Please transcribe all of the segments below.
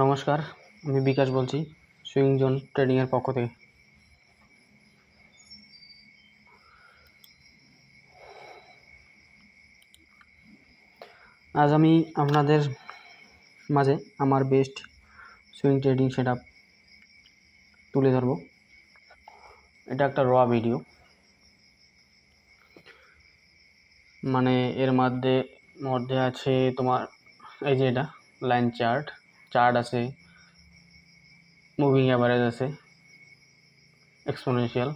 নমস্কার, আমি বিকাশ বলছি সুইং জোন ট্রেডিংয়ের পক্ষ থেকে। আজ আমি আপনাদের মাঝে আমার বেস্ট সুইং ট্রেডিং সেটআপ তুলে ধরব। এটা একটা র ভিডিও, মানে এর মধ্যে আছে তোমার এই যে এটা লাইন চার্ট আছে, মুভিং অ্যাভারেজ আছে, এক্সপোনেনশিয়াল,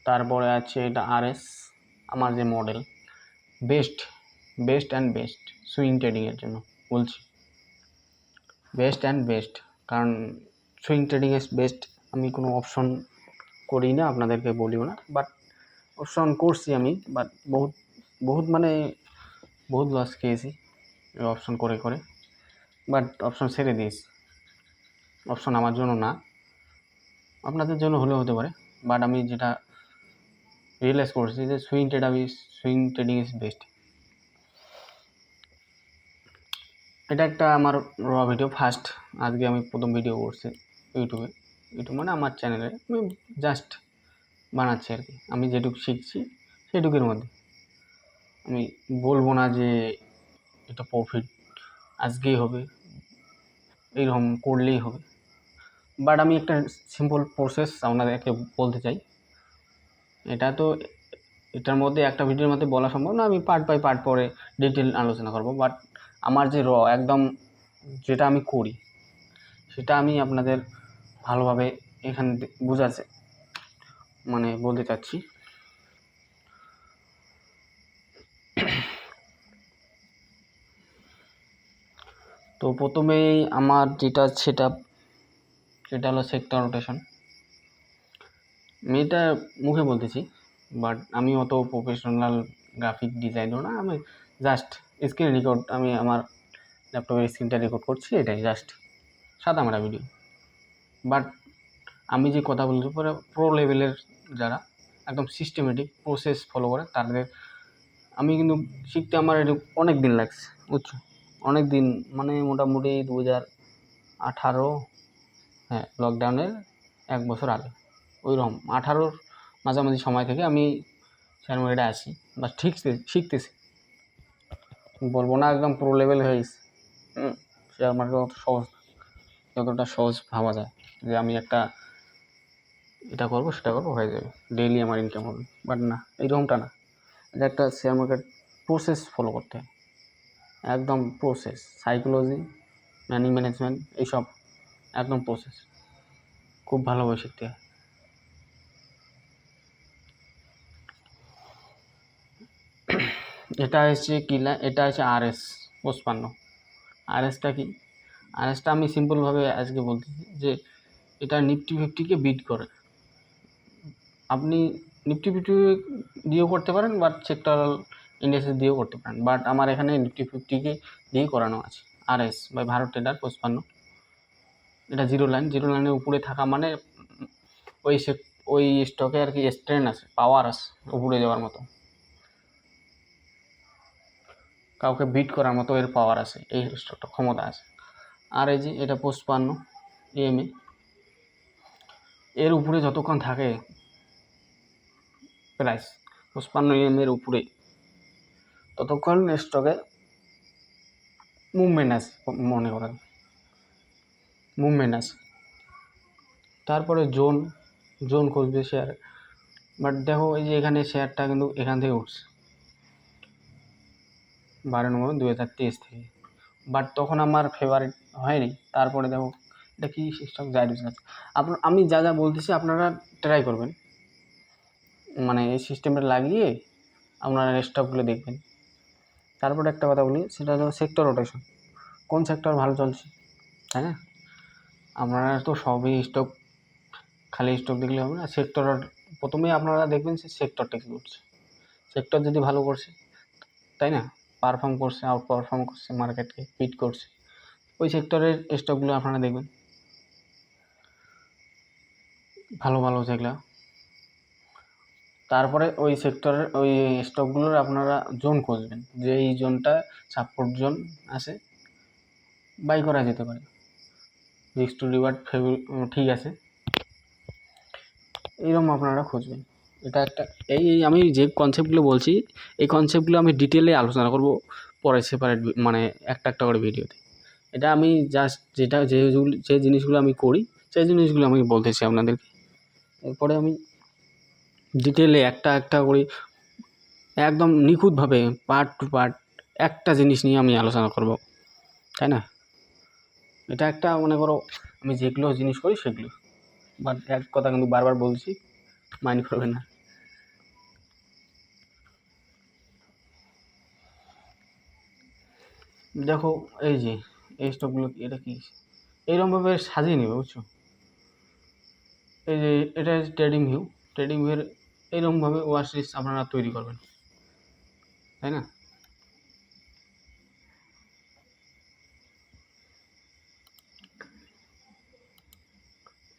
তারপরে আছে এটা আরএস, আমার যে মডেল বেস্ট সুইং ট্রেডিংয়ের জন্য বলছি, বেস্ট, কারণ সুইং ট্রেডিং ইজ বেস্ট। আমি কোনো অপশন করি না, আপনাদেরকে বলিও না, বাট অপশন করছি আমি, বাট বহুত লস খেয়েছি অপশন করে, বাট অপশন ছেড়ে দিয়েছি। অপশন আমার জন্য না, আপনাদের জন্য হলেও হতে পারে, বাট আমি যেটা রিয়েলাইজ করছি যে সুইং ট্রেডিং ইজ বেস্ট। এটা একটা আমার র ভিডিও, ফার্স্ট আজকে আমি প্রথম ভিডিও করছি ইউটিউব মানে আমার চ্যানেলে। আমি জাস্ট বানাচ্ছি আর কি, আমি যেটুকু শিখছি সেটুকুর মধ্যে। আমি বলবো না যে এটা প্রফিট আজকেই হবে, এইরকম করলেই হবে, বাট আমি একটা সিম্পল প্রসেস আপনাদেরকে বলতে চাই। এটার মধ্যে একটা ভিডিওর মধ্যে বলা সম্ভব না, আমি পার্ট বাই পার্ট পরে ডিটেল আলোচনা করব, বাট আমার যে একদম যেটা আমি করি সেটা আমি আপনাদের ভালোভাবে এখানে বোঝাচ্ছে মানে বলতে চাচ্ছি। তো প্রথমেই আমার যেটা সেটআপ সেটা হলো সেক্টর রোটেশন। আমি এটা মুখে বলতেছি, বাট আমি অত প্রফেশনাল গ্রাফিক ডিজাইনার না, আমি জাস্ট স্ক্রিন রেকর্ড, আমি আমার ল্যাপটপের স্ক্রিনটা রেকর্ড করছি, এটাই জাস্ট সাদামাটা ভিডিও। বাট আমি যে কথা বলছি পরে প্রো লেভেলের যারা একদম সিস্টেমেটিক প্রসেস ফলো করে তাদের, আমি কিন্তু শিখতে আমার এটা অনেক দিন লাগছে, বুঝছো, অনেক দিন, মানে মোটামুটি 2018, হ্যাঁ লকডাউনের 1 বছর আগে, ওইরকম 18-র মাঝামাঝি সময় থেকে আমি শেয়ার মার্কেটে আসি, বা শিখতেছি, বলবো না একদম প্রো লেভেল হয়ে গেছে। শেয়ার মার্কেট অত সহজ, যতটা সহজ ভাবা যায় যে আমি একটা এটা করবো সেটা করবো হয়ে যাবে, ডেইলি আমার ইনকাম হবে, বাট না, এইরকমটা না। এটা একটা শেয়ার মার্কেট প্রসেস ফলো করতে হয়, একদম প্রসেস, সাইকোলজি, মানি ম্যানেজমেন্ট, এইসব একদম প্রসেস খুব ভালোভাবে শিখতে হয়। এটা হচ্ছে এটা হচ্ছে আরএস 55। আরএসটা কি? আরএসটা আমি সিম্পলভাবে আজকে বলতেছি যে এটা নিফটি 50-কে বিট করে। আপনি নিফটি 50 দিয়েও করতে পারেন, বাট সেক্টরাল ইন্ডেক্সেস দিয়েও করতে পারেন, বাট আমার এখানে নিফটি 50-কে দিয়েই করানো আছে। RS by Bharat trader 55। এটা জিরো লাইনের উপরে থাকা মানে ওই স্টকে আর কি স্ট্রেন আছে, পাওয়ার আছে উপরে যাওয়ার মতো, কাউকে বিট করার মতো এর পাওয়ার আছে, এই স্টকটা ক্ষমতা আছে। আর এই যে এটা 55 EMA, এর উপরে যতক্ষণ থাকে প্রাইস 55 EMA এর উপরে, ততক্ষণ স্টকে মুভমেন্ট আছে, মনে করেন মুভমেন্ট আছে। তারপরে জোন খুঁজবে শেয়ার, বাট দেখো এই যে এখানে শেয়ারটা কিন্তু এখান থেকে উঠছে 12 নভেম্বর 2023 থেকে, বাট তখন আমার ফেভারিট হয়নি। তারপরে দেখো এটা কি স্টক জাইডুস আছে। আমি যা বলতেছি আপনারা ট্রাই করবেন, মানে এই সিস্টেমটা লাগিয়ে আপনারা স্টকগুলো দেখবেন। তারপরে একটা কথা বলি, সেটা হলো সেক্টর রোটেশন, কোন সেক্টর ভালো চলছে, তাই না? আপনারা তো সবই স্টক, খালি স্টক দেখলে হবে না, সেক্টর প্রথমেই আপনারা দেখবেন যে সেক্টরটা কী করছে। সেক্টর যদি ভালো করছে, তাই না, পারফর্ম করছে, আউট পারফর্ম করছে, মার্কেটকে বিট করছে, ওই সেক্টরের স্টকগুলো আপনারা দেখবেন, ভালো যেগুলো। তারপরে ওই সেক্টরের ওই স্টকগুলোর আপনারা জোন খুঁজবেন, যে এই জোনটা সাপোর্ট জোন আছে, বাই করা যেতে পারে। রিস্ক টু রিওয়ার্ড ঠিক আছে, এইরকম আপনারা খুঁজবেন। এটা একটা আমি যে কনসেপ্টগুলো বলছি এই কনসেপ্টগুলো আমি ডিটেলে আলোচনা করব পরে সেপারেট, মানে একটা করে ভিডিওতে। এটা আমি জাস্ট যে জিনিসগুলো আমি করি সেই জিনিসগুলো আমি বলতেছি আপনাদেরকে। এরপরে আমি ডিটেলে একটা করে একদম নিখুঁতভাবে পার্ট টু পার্ট একটা জিনিস নিয়ে আমি আলোচনা করব, তাই না? এটা একটা মনে করো আমি যেগুলো জিনিস করি সেগুলো, বাট এক কথা কিন্তু বারবার বলছি, মাইন্ড করবেন না। দেখো এই যে এই স্টকগুলো, এটা কি এইরকমভাবে সাজিয়ে নেবে, বুঝছো? এই যে এটা ট্রেডিং ভিউয়ের এইরকমভাবে ওয়াচ লিস্ট আপনারা তৈরি করবেন, তাই না?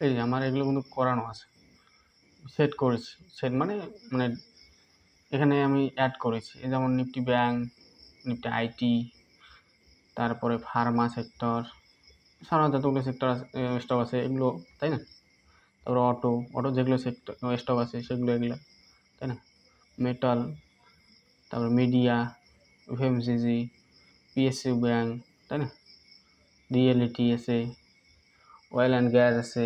এই যে আমার এগুলো কিন্তু করানো আছে, সেট করেছি, মানে এখানে আমি অ্যাড করেছি, যেমন নিফটি ব্যাংক, নিফটি আইটি, তারপরে ফার্মা সেক্টর, সাধারণত যতগুলো সেক্টর স্টক আছে এগুলো, তাই না? তারপরে অটো যেগুলো সেক্টর স্টক আছে সেগুলো, এগুলো, তাই না? মেটাল, তারপরে মিডিয়া, এফএমসিজি, পিএসইউ ব্যাংক, তাই না? রিয়েলিটি আছে, অয়েল অ্যান্ড গ্যাস আছে।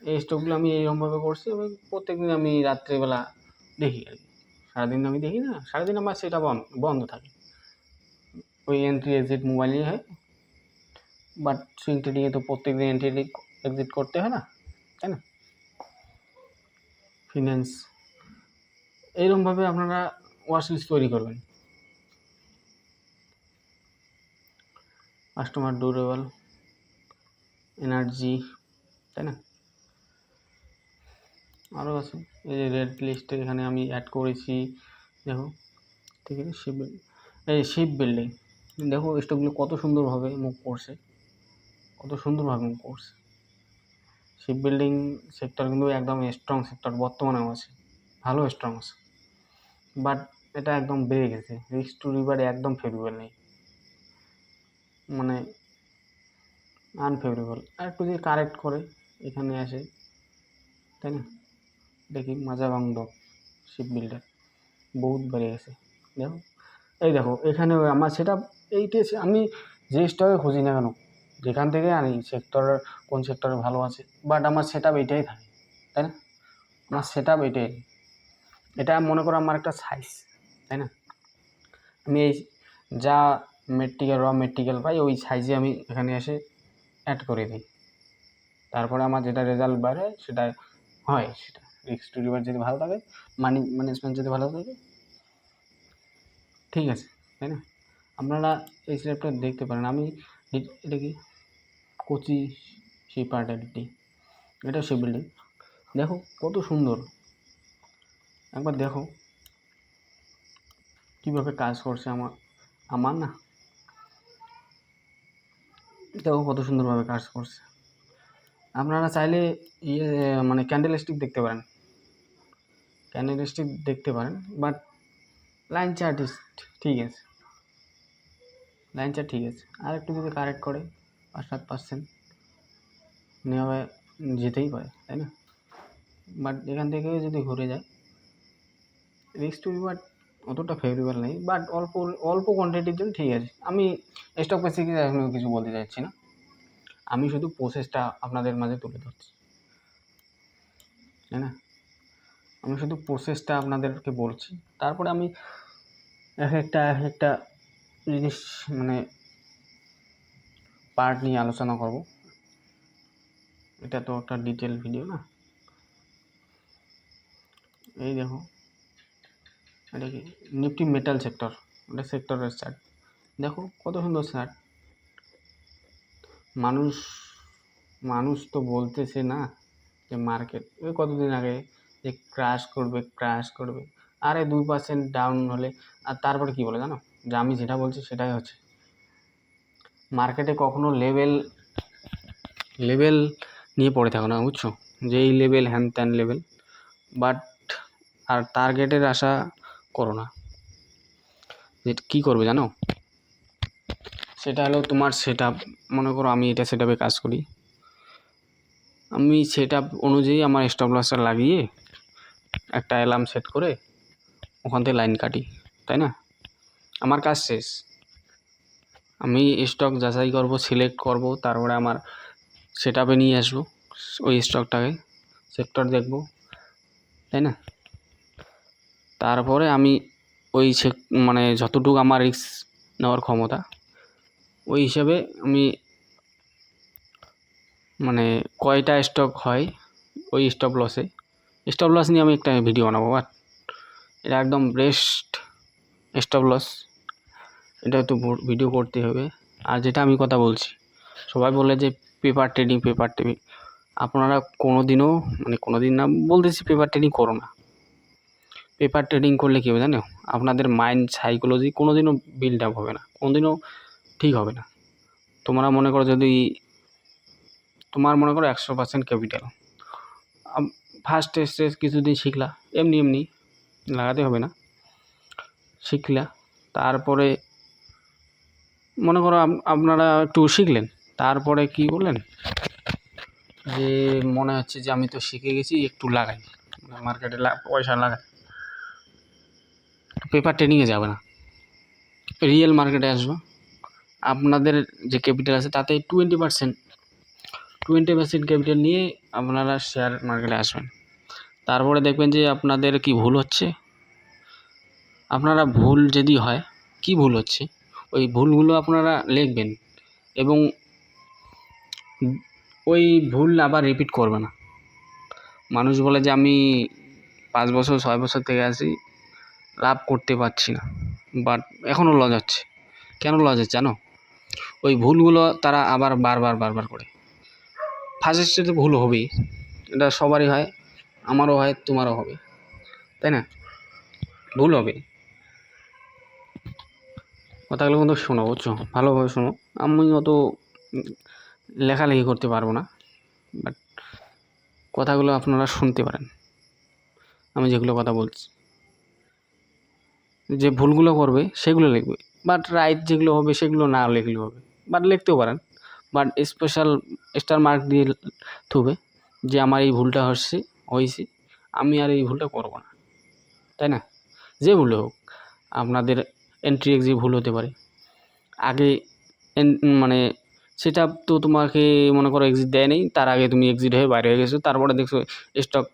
এই স্টকগুলো আমি এইরকমভাবে করছি এবং প্রত্যেকদিন আমি রাত্রেবেলা দেখি আর কি। সারাদিন আমি দেখি না, সারাদিন আমার সেটা বন্ধ থাকে, ওই এন্ট্রি এক্সিট মোবাইলেই হয়। বাট সুইং ট্রেডিংয়ে তো প্রত্যেকদিন এন্ট্রি এক্সিট করতে হয় না, তাই না? ফিন্যান্স, এইরকমভাবে আপনারা ওয়াচ লিস্ট তৈরি করবেন। কাস্টমার ডিউরেবল, এনার্জি, তাই না? আরও আছে, এই যে রেড লিস্টে এখানে আমি অ্যাড করেছি, দেখো, ঠিক আছে? শিপ বিল্ডিং, দেখো স্টকগুলো কত সুন্দরভাবে মুভ করছে, শিপ বিল্ডিং সেক্টর কিন্তু একদম স্ট্রং সেক্টর বর্তমানেও আছে, ভালো স্ট্রং আছে, বাট এটা একদম বেড়ে গেছে, রিস্ক টু রিওয়ার্ড একদম ফেভারেবল নেই, মানে আনফেভারেবল। আর একটু যদি কারেক্ট করে এখানে আসে, তাই না? দেখি মাজাবাংড শিপ বিল্ডার বহুত বেড়ে গেছে, দেখো, এই দেখো এখানে আমার সেটা এইটা আমি যে স্টকে খুঁজি না কেন, যেখান থেকে আনি সেক্টরের কোন সেক্টরে ভালো আছে, বাট আমার সেট আপ এইটাই থাকে, তাই না? আমার সেট আপ এইটাই, এটা মনে করো আমার একটা সাইজ, তাই না? আমি এই যা র মেটেরিয়াল পাই ওই সাইজে আমি এখানে এসে অ্যাড করে দিই, তারপরে আমার যেটা রেজাল্ট বাইরে সেটা হয়, সেটা রিস্ক টু রিওয়ার্ড যদি ভালো থাকে, মানি ম্যানেজমেন্ট যদি ভালো থাকে, ঠিক আছে, তাই না? আপনারা এই স্ল্যাবটা দেখতে পারেন, আমি এটা কি কোচি শিপার্টালিটি, এটা শিপ বিল্ডিং, দেখো কত সুন্দর, একবার দেখো কীভাবে কাজ করছে আমার না, দেখো কত সুন্দরভাবে কাজ করছে। আপনারা চাইলে মানে ক্যান্ডেল স্টিক দেখতে পারেন, বাট লাইন চার্ট ঠিক আছে, আর একটু যদি কারেক্ট করে 5-7% নেওয়া যেতেই পারে, তাই না? বাট এখান থেকে যদি ঘুরে যায়, রিস্ক টু রিওয়ার্ড অতটা ফেভারেবল নেই, বাট অল্প কোয়ান্টিটির জন্য ঠিক আছে। আমি স্টক বেসিকে এখন কিছু বলতে চাইছি না, আমি শুধু প্রসেসটা আপনাদের মাঝে তুলে ধরছি, তাই না? আমি শুধু প্রসেসটা আপনাদেরকে বলছি, তারপরে আমি এক একটা জিনিস মানে পার্ট নিয়ে আলোচনা করব, এটা তো একটা ডিটেল ভিডিও না। এই দেখো এটা কি নিফটি মেটাল সেক্টর, এটা সেক্টরের চার্ট, দেখো কত সুন্দর চার্ট। মানুষ তো বলতেছে না যে মার্কেট ওই কতদিন আগে যে ক্র্যাশ করবে, আরে 2% ডাউন হলে, আর তারপরে কি বলে জানো, যে আমি যেটা বলছি সেটাই হচ্ছে, মার্কেটে কখনো লেভেল নিয়ে পড়ে থাকো না, বুঝছো? যে এই লেভেল হ্যান ত্যান লেভেল, বাট আর টার্গেটের আশা করো না। যে কী করবে জানো, সেটা হলো তোমার সেট আপ। মনে করো আমি এটা সেট আপে কাজ করি, আমি সেট আপ অনুযায়ী আমার স্টপ লসটা লাগিয়ে একটা অ্যালার্ম সেট করে ওখান থেকে লাইন কাটি, তাই না? আমার কাজ শেষ, আমি স্টক যাচাই করব, সিলেক্ট করব, তারপরে আমার সেট আপে নিয়ে আসবো ওই স্টকটাকে, সেক্টর দেখব, তাই না? তারপরে আমি ওই মানে যতটুকু আমার রিস্ক নেওয়ার ক্ষমতা ওই হিসাবে আমি মানে কয়টা স্টক হয় ওই স্টপ লস নিয়ে আমি একটা ভিডিও বানাবো। বাট এটা একদম বেস্ট স্টপ লস, এটা তো ভিডিও করতে হবে। আর যেটা আমি কথা বলছি, সবাই বলে যে পেপার ট্রেডিং, আপনারা কোনোদিনও মানে কোনোদিন না বলতেছি পেপার ট্রেডিং করো না। পেপার ট্রেডিং করলে কী হবে জানো? আপনাদের মাইন্ড সাইকোলজি কোনোদিনও বিল্ড আপ হবে না, কোনোদিনও ঠিক হবে না। তোমরা মনে করো যদি তোমার মনে করো 100% ক্যাপিটাল, ফার্স্ট স্টেজ কিছুদিন শিখলা, এমনি লাগাতে হবে না, শিখলা, তারপরে মনে করো আপনারা একটু শিখলেন, তারপরে কি করলেন যে মনে হচ্ছে যে আমি তো শিখে গেছি, একটু লাগাই, মার্কেটে পয়সা লাগাই, পেপার ট্রেডিংয়ে যাবে না, রিয়েল মার্কেটে আসবো। আপনাদের যে ক্যাপিটাল আছে তাতে 20% ক্যাপিটাল নিয়ে আপনারা শেয়ার মার্কেটে আসবেন। তারপরে দেখবেন যে আপনাদের কি ভুল হচ্ছে, আপনারা ভুল যদি হয়, কি ভুল হচ্ছে ওই ভুলগুলো আপনারা লিখবেন এবং ওই ভুল আবার রিপিট করবে না। মানুষ বলে যে আমি 5 বছর 6 বছর থেকে আছি, লাভ করতে পারছি না, বাট এখনও লস হচ্ছে। কেন লস হচ্ছে জানো? ওই ভুলগুলো তারা আবার বারবার করে। ফার্স্ট স্টেজে ভুল হবেই, এটা সবারই হয়, আমারও হয়, তোমারও হবে, তাই না? ভুল হবে, কথাগুলো কিন্তু শোনো, বুঝছো? ভালোভাবে শোনো। আমি অত লেখালেখি করতে পারবো না, বাট কথাগুলো আপনারা শুনতে পারেন, আমি যেগুলো কথা বলছি। যে ভুলগুলো করবে সেগুলো লিখবে, বাট রাইট যেগুলো হবে সেগুলো না লিখলেও হবে, বাট লিখতেও পারেন, বাট স্পেশাল স্টার মার্ক দিয়ে থুবে যে আমার এই ভুলটা হয়েছে, আমি আর এই ভুলটা করবো না, তাই না? যে ভুল হোক, আপনাদের এন্ট্রি এক্সিট ভুল হতে পারে, আগে মানে সেটা তো তোমাকে মনে করো এক্সিট দেয় নেই, তার আগে তুমি এক্সিট হয়ে বাইরে হয়ে গেছো, তারপরে দেখছো স্টক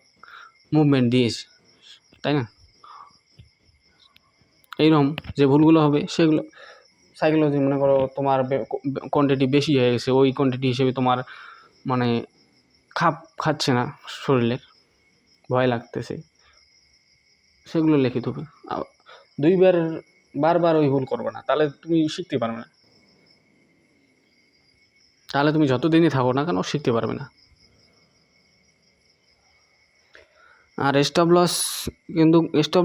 মুভমেন্ট দিয়েছে, তাই না? এইরকম যে ভুলগুলো হবে সেগুলো সাইকোলজি, মনে করো তোমার কোয়ান্টিটি বেশি হয়ে গেছে, ওই কোয়ান্টিটি হিসেবে তোমার মানে খাচ্ছে না, শরীরের ভয় লাগতেছে, সেগুলো লিখে দেবে। বারবার ওই ভুল করবে না, তাহলে তুমি শিখতে পারবে না, তাহলে তুমি যতদিনই থাকো না কেন শিখতে পারবে না। আর স্টপ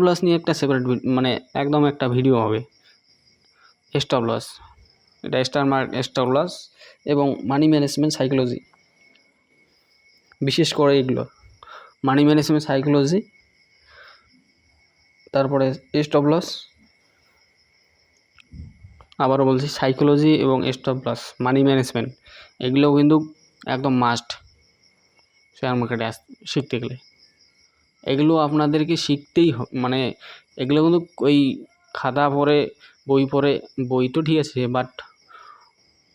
লস নিয়ে একটা সেপারেট মানে একদম একটা ভিডিও হবে। স্টপ লস, এটা স্টপ লস এবং মানি ম্যানেজমেন্ট সাইকোলজি, বিশেষ করে এগুলো মানি ম্যানেজমেন্ট সাইকোলজি, তারপরে স্টপ লস, আবারও বলছি সাইকোলজি এবং স্টপ লস, মানি ম্যানেজমেন্ট, এগুলো কিন্তু একদম মাস্ট শেয়ার মার্কেটে শিখতে গেলে। এগুলো আপনাদেরকে শিখতেই মানে এগুলো কিন্তু ওই খাতা পড়ে বই তো ঠিক আছে, বাট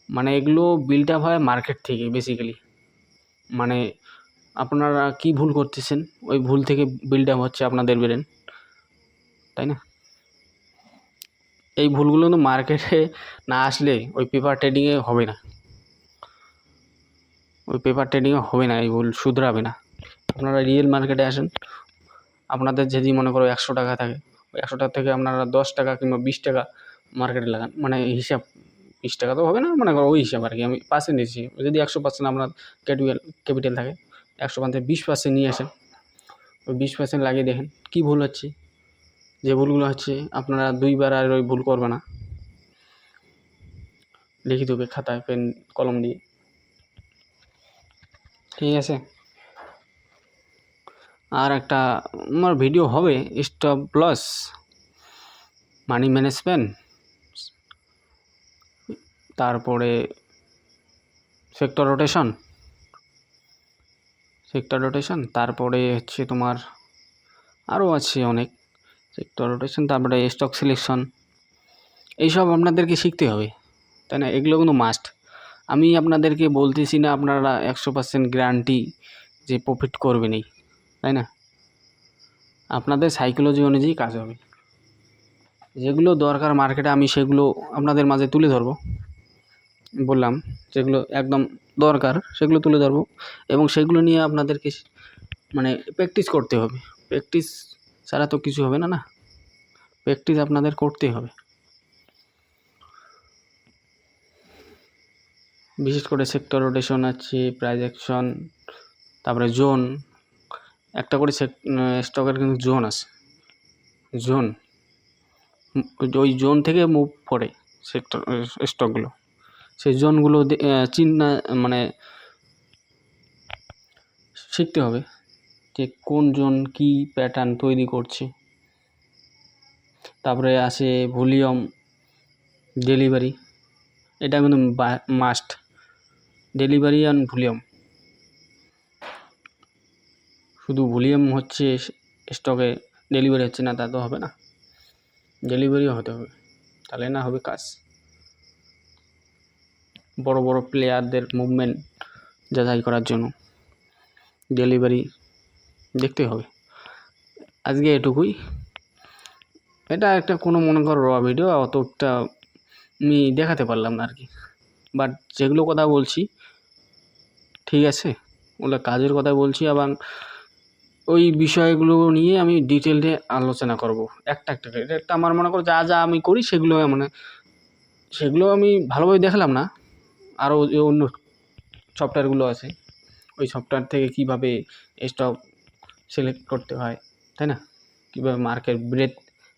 মানে এগুলো বিল্ড আপ হয় মার্কেট থেকে বেসিক্যালি। মানে আপনারা কি ভুল করতেছেন, ওই ভুল থেকে বিল্ড আপ হচ্ছে আপনাদের ব্রেন, তাই না? এই ভুলগুলো কিন্তু মার্কেটে না আসলে ওই পেপার ট্রেডিংয়ে হবে না, এই ভুল শুধরাবে না। আপনারা রিয়েল মার্কেটে আসেন, আপনাদের যদি মনে করো 100 টাকা থাকে, ওই 100 টাকা থেকে আপনারা 10 টাকা কিংবা 20 টাকা মার্কেটে লাগান, মানে হিসাব 20 টাকা তো হবে না, মনে করো ওই হিসাব আর কি, আমি পার্সেন্টেজ যদি 100% আপনার ক্যাপিটাল থাকে, 100 থেকে 20% নিয়ে আসেন, ওই 20% লাগিয়ে দেখেন কী ভুল হচ্ছে। যে ভুলগুলো হচ্ছে আপনারা 2বার আর ওই ভুল করবে না, লিখে দেবে খাতায় পেন কলম দিয়ে, ঠিক আছে? আর একটা আমার ভিডিও হবে স্টপ লস, মানি ম্যানেজমেন্ট, তারপরে সেক্টর রোটেশন, তারপরে হচ্ছে তোমার আরও আছে অনেক সেক্টর রোটেশন, তারপরে স্টক সিলেকশন, এইসব আপনাদেরকে শিখতে হবে, তাই না? এগুলো কিন্তু মাস্ট। আমি আপনাদেরকে বলতেছি না আপনারা 100% গ্যারান্টি যে প্রফিট করবেনই, তাই না? আপনাদের সাইকোলজি অনুযায়ী কাজ হবে। যেগুলো দরকার মার্কেটে আমি সেগুলো আপনাদের মাঝে তুলে ধরবো, বললাম যেগুলো একদম দরকার সেগুলো তুলে ধরবো, এবং সেগুলো নিয়ে আপনাদেরকে মানে প্র্যাকটিস করতে হবে। প্র্যাকটিস ছাড়া তো কিছু হবে না, প্র্যাকটিস আপনাদের করতেই হবে। বিশেষ করে সেক্টর রোটেশন আছে, প্রাইস অ্যাকশন, তারপরে জোন, একটা করে স্টকের কিন্তু জোন আছে, জোন, ওই জোন থেকে মুভ করে সেক্টর স্টকগুলো, সেই জোনগুলো চিন্তা মানে শিখতে হবে যে কোন জোন কী প্যাটার্ন তৈরি করছে। তারপরে আসে ভলিউম, ডেলিভারি, এটা কিন্তু মাস্ট, ডেলিভারি অ্যান্ড ভলিউম। শুধু ভলিউম হচ্ছে স্টকে, ডেলিভারি হচ্ছে না তা তো হবে না, ডেলিভারিও হতে হবে, তাহলে না হবে কাজ। বড় বড় প্লেয়ারদের মুভমেন্ট যাচাই করার জন্য ডেলিভারি দেখতে হবে। আজকে এটুকুই, এটা একটা কোনো মনে করো র ভিডিও, অতটা আমি দেখাতে পারলাম না আর কি, বাট যেগুলো কথা বলছি ঠিক আছে, ওগুলো কাজের কথা বলছি, এবং ওই বিষয়গুলো নিয়ে আমি ডিটেলে আলোচনা করব একটা করে। এটা আমার মনে করো যা যা আমি করি সেগুলো মানে সেগুলো আমি ভালোভাবে দেখালাম না, আরও যে অন্য সফটওয়্যারগুলো আছে ওই সফটওয়্যার থেকে কীভাবে স্টক সিলেক্ট করতে হয়, তাই না? কীভাবে মার্কেট ব্রেথ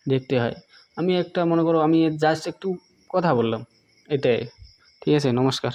দেখতে হয়, আমি একটা মনে করো আমি জাস্ট একটু কথা বললাম, এটাই। ঠিক আছে, নমস্কার।